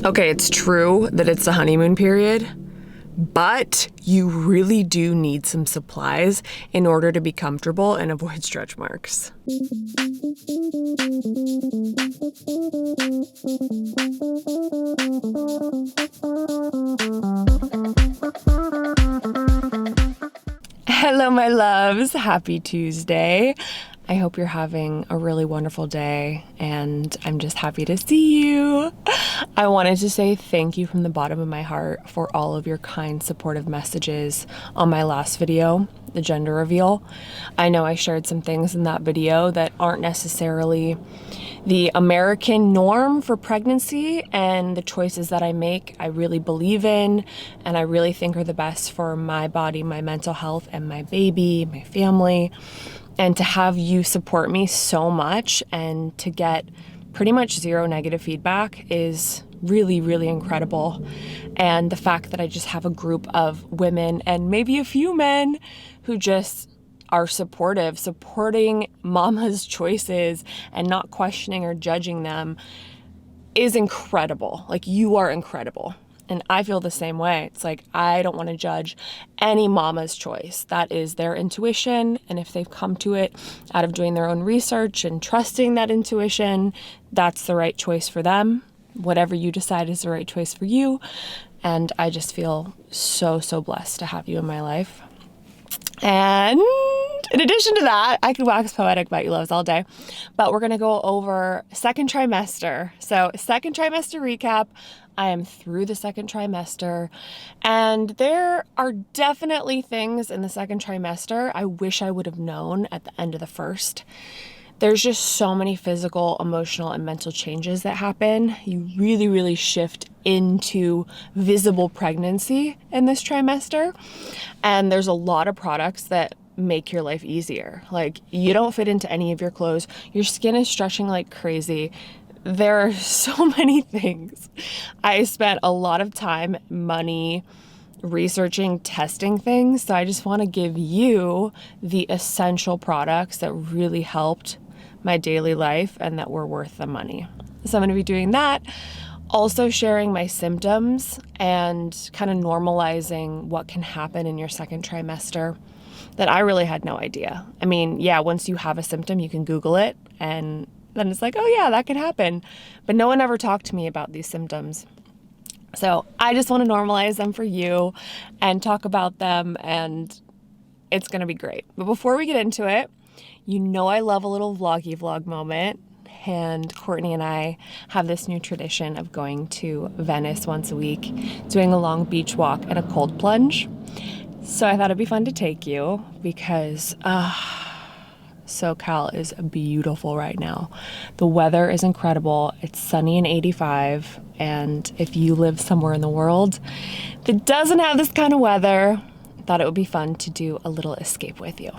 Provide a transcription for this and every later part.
Okay, it's true that it's the honeymoon period, but you really do need some supplies in order to be comfortable and avoid stretch marks. Hello, my loves. Happy Tuesday. I hope you're having a really wonderful day, and I'm just happy to see you. I wanted to say thank you from the bottom of my heart for all of your kind, supportive messages on my last video, the gender reveal. I know I shared some things in that video that aren't necessarily the American norm for pregnancy, and the choices that I make, I really believe in, and I really think are the best for my body, my mental health, and my baby, my family. And to have you support me so much and to get pretty much zero negative feedback is really, really incredible. And the fact that I just have a group of women and maybe a few men who just are supportive, supporting mama's choices and not questioning or judging them is incredible. Like, you are incredible. And I feel the same way. It's like, I don't want to judge any mama's choice. That is their intuition. And if they've come to it out of doing their own research and trusting that intuition, that's the right choice for them. Whatever you decide is the right choice for you. And I just feel so, so blessed to have you in my life. And in addition to that, I could wax poetic about you loves all day, but we're going to go over second trimester. So second trimester recap. I am through the second trimester, and there are definitely things in the second trimester I wish I would have known at the end of the first. There's just so many physical, emotional, and mental changes that happen. You really, really shift into visible pregnancy in this trimester, and there's a lot of products that make your life easier. Like, you don't fit into any of your clothes. Your skin is stretching like crazy. There are so many things. I spent a lot of time, money, researching, testing things. So I just want to give you the essential products that really helped my daily life and that were worth the money. So I'm going to be doing that. Also sharing my symptoms and kind of normalizing what can happen in your second trimester that I really had no idea. I mean, yeah, once you have a symptom, you can Google it, and then it's like, oh yeah, that could happen. But no one ever talked to me about these symptoms. So I just want to normalize them for you and talk about them, and it's going to be great. But before we get into it, you know I love a little vloggy vlog moment. And Courtney and I have this new tradition of going to Venice once a week, doing a long beach walk and a cold plunge. So I thought it'd be fun to take you because SoCal is beautiful right now. The weather is incredible. It's sunny and 85. And if you live somewhere in the world that doesn't have this kind of weather, I thought it would be fun to do a little escape with you.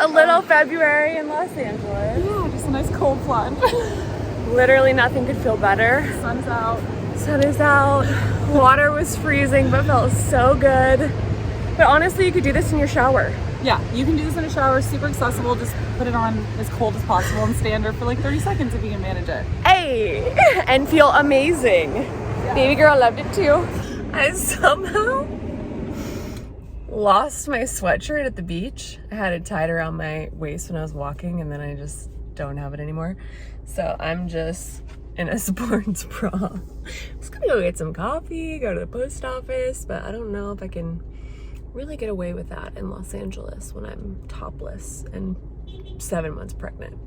A little February in Los Angeles. Ooh, just a nice cold plunge. Literally nothing could feel better. Sun's out. Sun is out. Water was freezing but felt so good. But honestly, you could do this in your shower. Yeah, you can do this in a shower, super accessible. Just put it on as cold as possible and stand there for like 30 seconds if you can manage it. Hey, and feel amazing. Yeah. Baby girl loved it too. I somehow lost my sweatshirt at the beach. I had it tied around my waist when I was walking, and then I just don't have it anymore. So I'm just in a sports bra. I'm just gonna go get some coffee, go to the post office, but I don't know if I can really get away with that in Los Angeles when I'm topless and 7 months pregnant.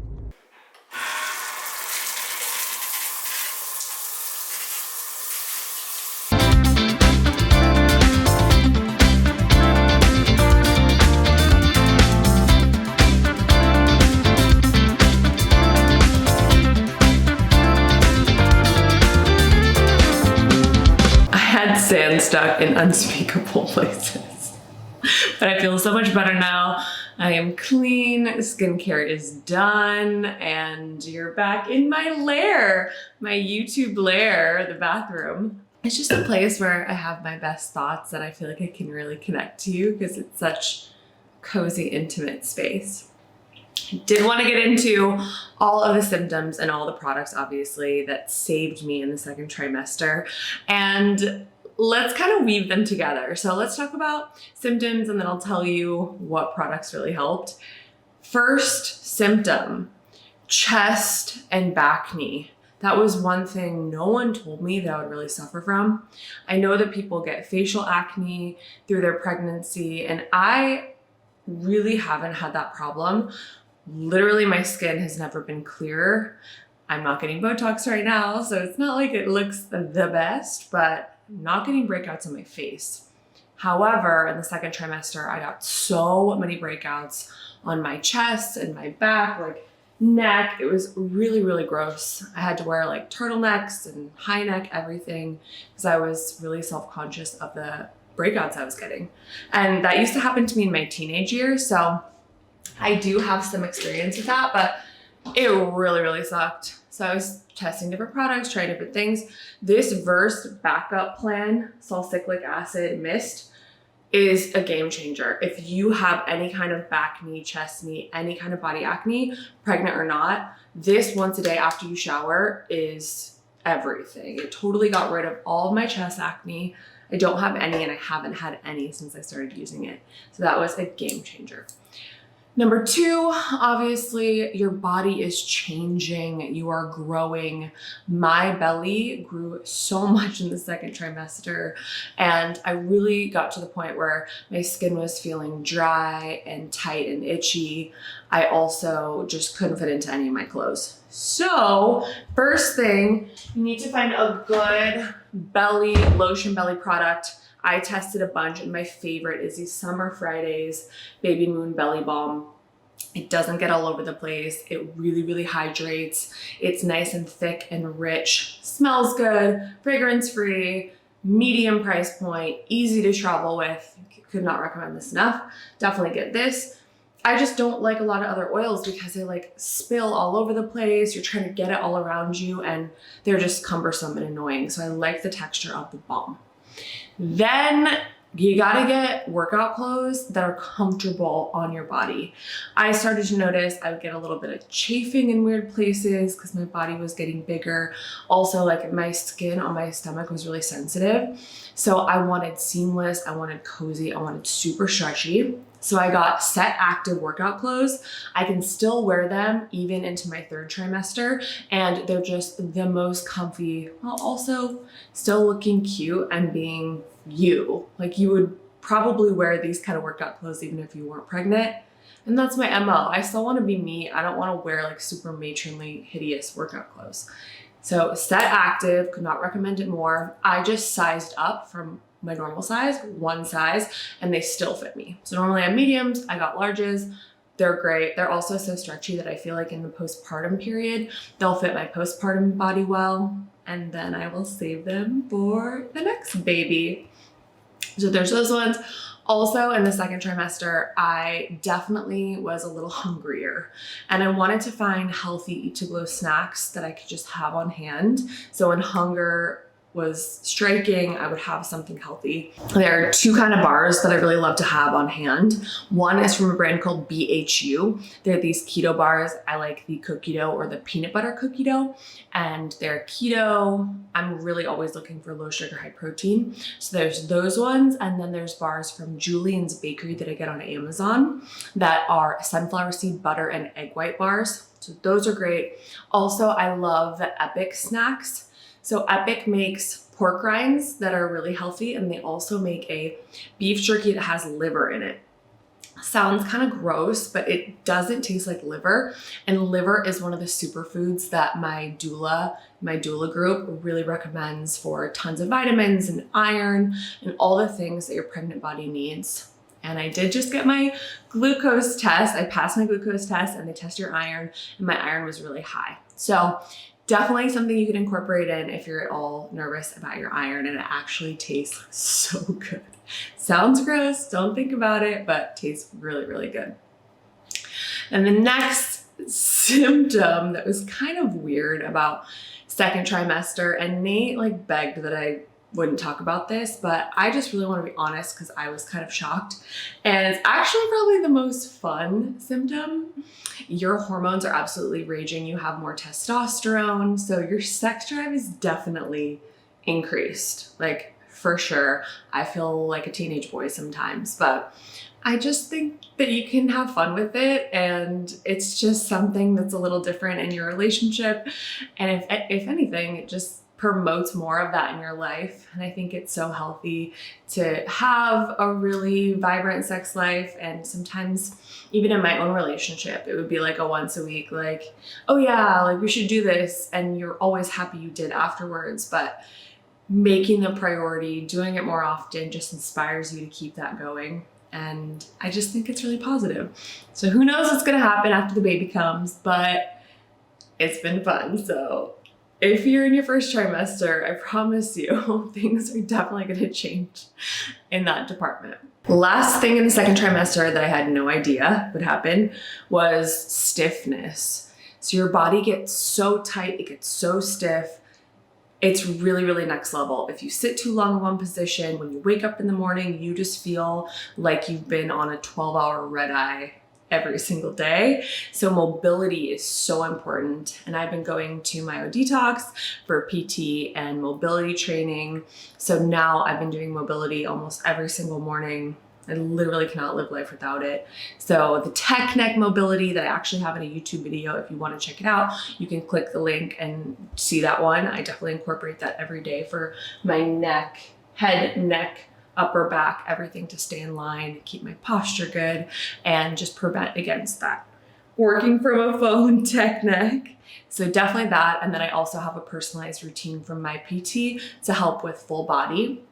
sand stuck in unspeakable places. But I feel so much better now. I am clean, skincare is done, and you're back in my lair, my YouTube lair, the bathroom. It's just a place where I have my best thoughts and I feel like I can really connect to you because it's such cozy, intimate space. I did want to get into all of the symptoms and all the products, obviously, that saved me in the second trimester. And let's kind of weave them together. So let's talk about symptoms and then I'll tell you what products really helped. First symptom, chest and Bacne. That was one thing no one told me that I would really suffer from. I know that people get facial acne through their pregnancy, and I really haven't had that problem. Literally, my skin has never been clearer. I'm not getting Botox right now, so it's not like it looks the best, but I'm not getting breakouts on my face. However, in the second trimester, I got so many breakouts on my chest and my back, like neck. It was really, really gross. I had to wear like turtlenecks and high neck everything because I was really self-conscious of the breakouts I was getting. And that used to happen to me in my teenage years. So I do have some experience with that, but it really, really sucked. So I was testing different products, trying different things. This Verse backup plan, salicylic acid mist, is a game changer. If you have any kind of back knee, chest knee, any kind of body acne, pregnant or not, this once a day after you shower is everything. It totally got rid of all of my chest acne. I don't have any, and I haven't had any since I started using it. So that was a game changer. Number two, obviously your body is changing, you are growing. My belly grew so much in the second trimester, and I really got to the point where my skin was feeling dry and tight and itchy. I also just couldn't fit into any of my clothes. So first thing, you need to find a good belly lotion, belly product. I tested a bunch, and my favorite is the Summer Fridays Baby Moon Belly Balm. It doesn't get all over the place. It really, really hydrates. It's nice and thick and rich, smells good, fragrance-free, medium price point, easy to travel with. Could not recommend this enough. Definitely get this. I just don't like a lot of other oils because they like spill all over the place. You're trying to get it all around you and they're just cumbersome and annoying. So I like the texture of the balm. Then you gotta get workout clothes that are comfortable on your body. I started to notice I would get a little bit of chafing in weird places because my body was getting bigger. Also, like my skin on my stomach was really sensitive. So I wanted seamless, I wanted cozy, I wanted super stretchy. So I got Set Active workout clothes. I can still wear them even into my third trimester, and they're just the most comfy while also still looking cute and being you. Like you would probably wear these kind of workout clothes even if you weren't pregnant. And that's my MO. I still want to be me. I don't want to wear like super matronly, hideous workout clothes. So Set Active, could not recommend it more. I just sized up from my normal size, one size, and they still fit me. So normally I'm mediums, I got larges. They're great. They're also so stretchy that I feel like in the postpartum period, they'll fit my postpartum body well, and then I will save them for the next baby. So there's those ones. Also in the second trimester, I definitely was a little hungrier and I wanted to find healthy Eat to Glow snacks that I could just have on hand. So when hunger was striking, I would have something healthy. There are two kind of bars that I really love to have on hand. One is from a brand called BHU. They're these keto bars. I like the cookie dough or the peanut butter cookie dough, and they're keto. I'm really always looking for low sugar, high protein. So there's those ones, and then there's bars from Julian's Bakery that I get on Amazon that are sunflower seed butter and egg white bars. So those are great. Also, I love the Epic snacks. So Epic makes pork rinds that are really healthy, and they also make a beef jerky that has liver in it. Sounds kind of gross, but it doesn't taste like liver. And liver is one of the superfoods that my doula group really recommends for tons of vitamins and iron and all the things that your pregnant body needs. And I did just get my glucose test. I passed my glucose test and they test your iron, and my iron was really high. So Definitely something you can incorporate in if you're at all nervous about your iron, and it actually tastes so good. Sounds gross, don't think about it, but tastes really, really good. And the next symptom that was kind of weird about second trimester, and Nate like begged that I wouldn't talk about this, but I just really want to be honest because I was kind of shocked. And it's actually probably the most fun symptom. Your hormones are absolutely raging. You have more testosterone. So your sex drive is definitely increased. Like for sure. I feel like a teenage boy sometimes, but I just think that you can have fun with it, and it's just something that's a little different in your relationship. And if anything, it just promotes more of that in your life. And I think it's so healthy to have a really vibrant sex life. And sometimes even in my own relationship, it would be like a once a week, like, oh yeah, like we should do this. And you're always happy you did afterwards. But making the priority, doing it more often just inspires you to keep that going. And I just think it's really positive. So who knows what's gonna happen after the baby comes, but it's been fun. So if you're in your first trimester, I promise you, things are definitely gonna change in that department. Last thing in the second trimester that I had no idea would happen was stiffness. So your body gets so tight, it gets so stiff. It's really, really next level. If you sit too long in one position, when you wake up in the morning, you just feel like you've been on a 12-hour red eye every single day. So mobility is so important. And I've been going to Myo Detox for PT and mobility training. So now I've been doing mobility almost every single morning. I literally cannot live life without it. So the tech neck mobility that I actually have in a YouTube video, if you want to check it out, you can click the link and see that one. I definitely incorporate that every day for my neck, head, neck, upper back, everything to stay in line, keep my posture good, and just prevent against that working from a phone tech neck. So definitely that. And then I also have a personalized routine from my PT to help with full body.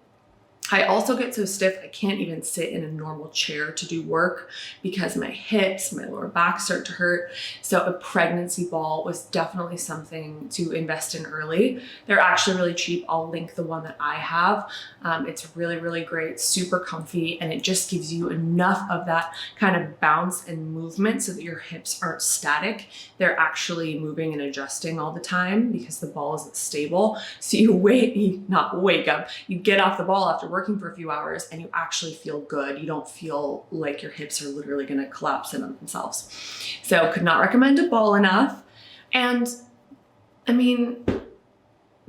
I also get so stiff, I can't even sit in a normal chair to do work because my hips, my lower back start to hurt. So a pregnancy ball was definitely something to invest in early. They're actually really cheap. I'll link the one that I have. It's really, really great, super comfy, and it just gives you enough of that kind of bounce and movement so that your hips aren't static. They're actually moving and adjusting all the time because the ball isn't stable. So you you get off the ball after working for a few hours and you actually feel good. You don't feel like your hips are literally gonna collapse in on themselves. So could not recommend a ball enough. And I mean,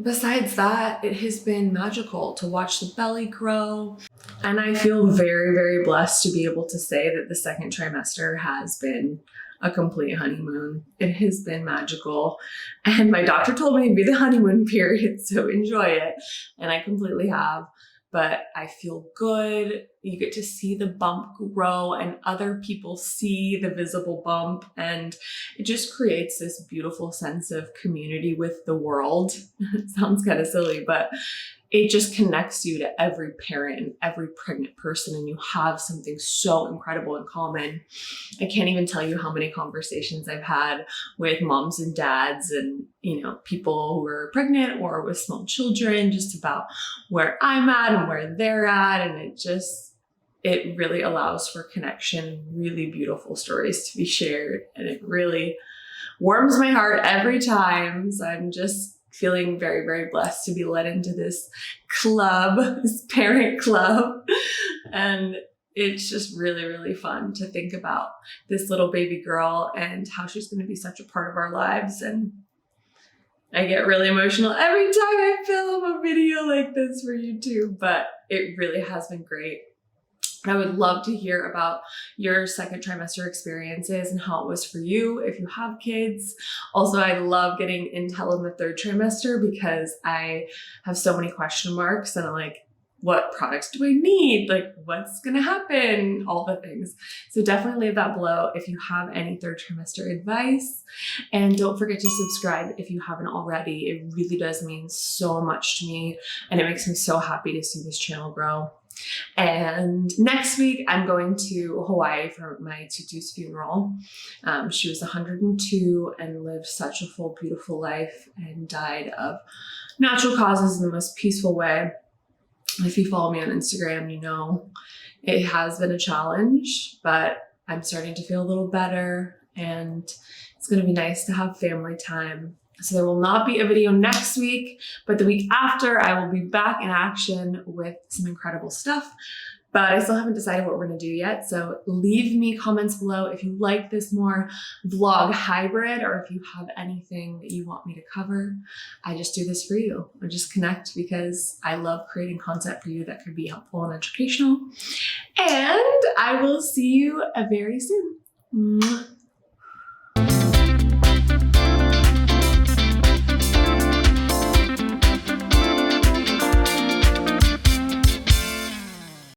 besides that, it has been magical to watch the belly grow. And I feel very, very blessed to be able to say that the second trimester has been a complete honeymoon. It has been magical. And my doctor told me it'd be the honeymoon period, so enjoy it. And I completely have. But I feel good. You get to see the bump grow and other people see the visible bump. And it just creates this beautiful sense of community with the world. It sounds kind of silly, but it just connects you to every parent and every pregnant person, and you have something so incredible in common. I can't even tell you how many conversations I've had with moms and dads and, people who are pregnant or with small children, just about where I'm at and where they're at. And it really allows for connection, really beautiful stories to be shared. And it really warms my heart every time. So I'm just feeling very, very blessed to be led into this club, this parent club. And it's just really, really fun to think about this little baby girl and how she's going to be such a part of our lives. And I get really emotional every time I film a video like this for YouTube, but it really has been great. I would love to hear about your second trimester experiences and how it was for you if you have kids. Also, I love getting intel in the third trimester because I have so many question marks and I'm like, what products do I need? Like, what's gonna happen? All the things. So definitely leave that below if you have any third trimester advice. And don't forget to subscribe if you haven't already. It really does mean so much to me and it makes me so happy to see this channel grow. And next week, I'm going to Hawaii for my tutu's funeral. She was 102 and lived such a full, beautiful life and died of natural causes in the most peaceful way. If you follow me on Instagram, you know it has been a challenge, but I'm starting to feel a little better, and it's going to be nice to have family time. So there will not be a video next week, but the week after I will be back in action with some incredible stuff. But I still haven't decided what we're going to do yet. So leave me comments below if you like this more vlog hybrid, or if you have anything that you want me to cover. I just do this for you. I just connect because I love creating content for you that could be helpful and educational. And I will see you very soon. Mwah.